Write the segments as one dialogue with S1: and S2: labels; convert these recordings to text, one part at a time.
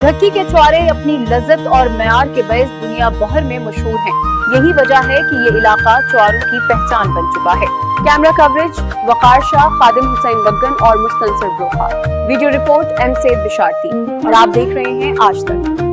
S1: ढक्की के छुआरे अपनी लज्जत और मयार के बयस दुनिया भर में मशहूर हैं। यही वजह है कि ये इलाका छुआरों की पहचान बन चुका है। कैमरा कवरेज वकार शाह, खादिम हुसैन वग्गन और Mustansar Brokha. Video report M Syed Bisharati और आप देख रहे हैं आज तक।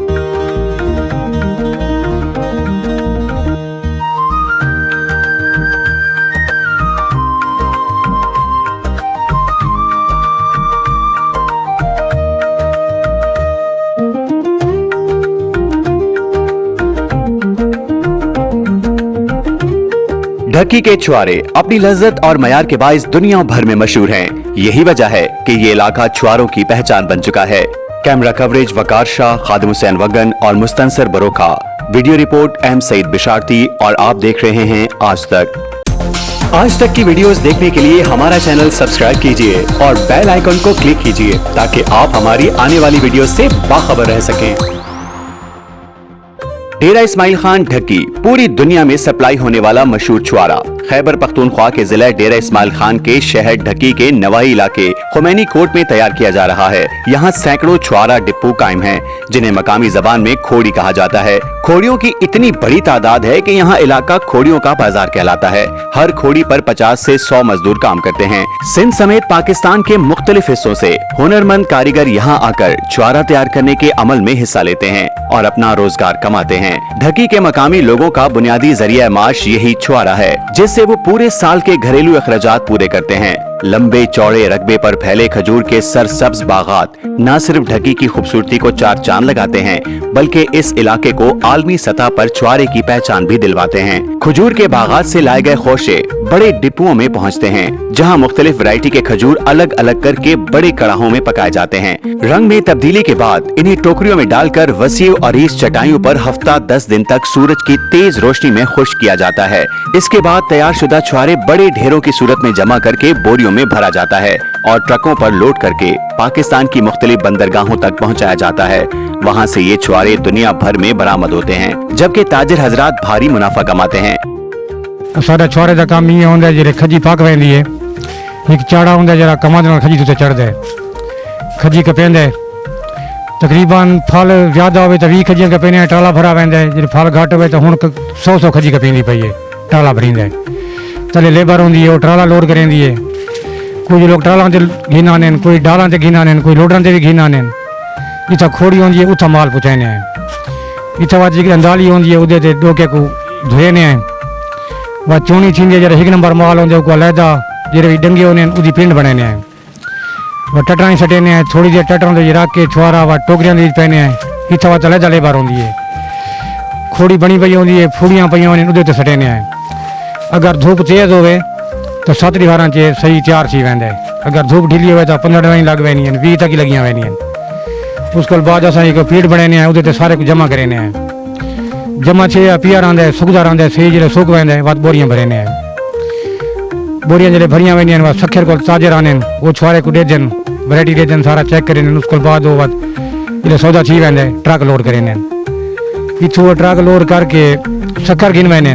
S2: ढक्की के छुआरे अपनी लज्जत और मयार के बाइस दुनिया भर में मशहूर हैं। यही वजह है कि ये इलाका छुआरों की पहचान बन चुका है। कैमरा कवरेज वकार शाह, खादिम हुसैन वग्गन और Mustansar Brokha. Video report M Syed Bisharati और आप देख रहे हैं आज तक। आज तक की वीडियोस देखने के लिए हमारा चैनल सब्सक्राइब कीजिए और बेल आइकन को क्लिक कीजिए ताकि आप हमारी आने वाली वीडियो से बाखबर रह सकें। डेरा इस्माइल खान ढक्की पूरी दुनिया में सप्लाई होने वाला मशहूर छुआरा। खैबर पख्तूनख्वा के जिला डेरा इस्माइल खान के शहर ढक्की के नवाही इलाके खुमैनी कोट में तैयार किया जा रहा है। यहाँ सैकड़ों छुआरा डिपो कायम हैं, जिन्हें मकामी जबान में खोड़ी कहा जाता है। खोड़ियों की इतनी बड़ी तादाद है कि यहाँ इलाका खोड़ियों का बाजार कहलाता है। हर खोड़ी पर 50 से 100 मजदूर काम करते हैं। सिंध समेत पाकिस्तान के मुख्तलिफ हिस्सों से हुनरमंद कारीगर यहाँ आकर छुआरा तैयार करने के अमल में हिस्सा लेते हैं और अपना रोजगार कमाते हैं। ढक्की के मकामी लोगों का बुनियादी जरिया माश यही छुआरा है, जिससे वो पूरे साल के घरेलू अखराजात पूरे करते हैं। लंबे चौड़े रकबे पर फैले खजूर के सरसब्ज बागात न सिर्फ ढक्की की खूबसूरती को चार चांद लगाते हैं, बल्कि इस इलाके को आलमी सतह पर छुआरे की पहचान भी दिलवाते हैं। खजूर के बागात से लाए गए खोशे बड़े डिपुओं में पहुंचते हैं, जहां मुख्तलिफ वैरायटी के खजूर अलग अलग करके बड़े कड़ाहों में पकाए जाते हैं। रंग में तब्दीली के बाद इन्हें टोकरियों में डालकर वसी और अरीज चटाइयों पर हफ्ता 10 दिन तक सूरज की तेज रोशनी में खुश्क किया जाता है। इसके बाद तैयार शुदा छुआरे बड़े ढेरों की सूरत में जमा करके बोरियों में भरा जाता है और ट्रकों पर लोड करके पाकिस्तान की मुख्तलिफ बंदरगाहों तक पहुंचाया जाता है। वहां से ये छुआरे दुनिया भर में बरामद होते हैं, जबकि ताजिर हजरात भारी मुनाफा कमाते हैं।
S3: साडा छुआरे दा काम ये होंदा है, खजी पक वेंदी है, एक चाड़ा होंदा जरा कमा दे खजी ते चढ़दा है, खजी कपेंदा है। तकरीबन फल ज्यादा होवे तो 20 खजियां कपेने टाला भरा वेंदा है, जे फल घट होवे तो हुण 100 खजी कपेंदी पई है, टाला भरींदा है। तले लेबर होंदी है, वो ट्राला लोड करेंदी है। कुछ लोग ट्रालां ते घीन आने, कोई डालां ते घीन आने, कोई लोडां ते भी घीन आने। इत्थै खोड़ी होंदी है, उत्थै माल पहुंचाने हैं। इत्थै वा जेकी अंदाली होंदी है, उदे ते डोके को धोने हैं। वा चूनी थींदी है, जरा 1 नंबर माल होंदे को अलहदा जेरे डंगे होने उदी पिंड बनाने हैं। वा टटरां सटेने हैं, थोड़ी देर टटरां ते रख के छुआरा वा टोकरियां दे पैने हैं। इत्थै वा अलहदा लेबर होंदी है। खोड़ी बनी पई होंदी है, फूड़ियां पईयां होने उदे ते सटेने हैं। अगर धूप तेज होवे तो 7-12 च सही तैयार थी वेंदा है। अगर धूप ढीली होवे तो 15 दिन लग वेंदी हैं, 20 तक ही लगियां वेंदी हैं। उसके बाद असां एक फीड बनाने हैं, उदे ते सारे को जमा करने हैं। जमा छे पिया रहिंदा है, सुकदा रहिंदा है, सही जेल्लै सुक वेंदा है वत बोरियां भरने हैं। बोरियां जेल्लै भरियां वेंदियां वत सखर को ताजे आने वो छुआरे को दे देन, वैरायटी दे देन, सारा चेक करें। उसके बाद वो वत जेल्लै सौदा थी वेंदा है ट्रक लोड करें। इत्थों ट्रक लोड करके शक्कर गिन वेंदे।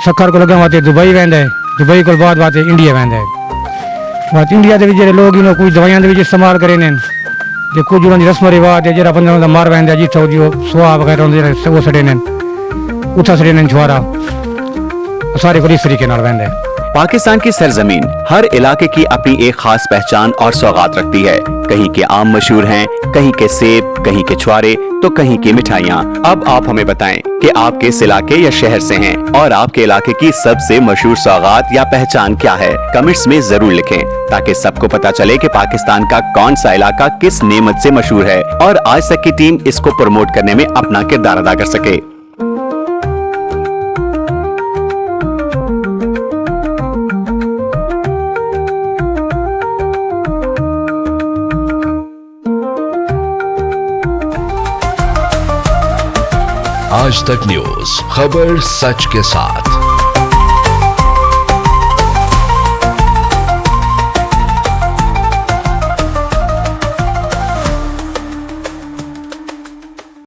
S3: शक्कर को लगा वाते दुबई वेंदा है, दुबई को बाद वाते इंडिया वेंदा है। बात इंडिया के जेरे लोग इन कुछ दवाइयां दे इस्तेमाल करें ने, जो कुछ उन्होंने रस्म रिवाज है, जरा बंदा दा मार वेंदा जिथों जो सुहा वगैरह होंदे वो सड़े ने, उठा सड़े ने छुआरा सारे को इस तरीके नाल वेंदा है।
S2: पाकिस्तान की सरजमीन हर इलाके की अपनी एक खास पहचान और सौगात रखती है। कहीं के आम मशहूर हैं, कहीं के सेब, कहीं के छुआरे तो कहीं की मिठाइयाँ। अब आप हमें बताएं कि आप किस इलाके या शहर से हैं और आपके इलाके की सबसे मशहूर सौगात या पहचान क्या है। कमेंट्स में जरूर लिखें ताकि सबको पता चले कि पाकिस्तान का कौन सा इलाका किस नेमत से मशहूर है और आज तक की टीम इसको प्रमोट करने में अपना किरदार अदा कर सके।
S4: आज तक न्यूज, खबर सच के साथ।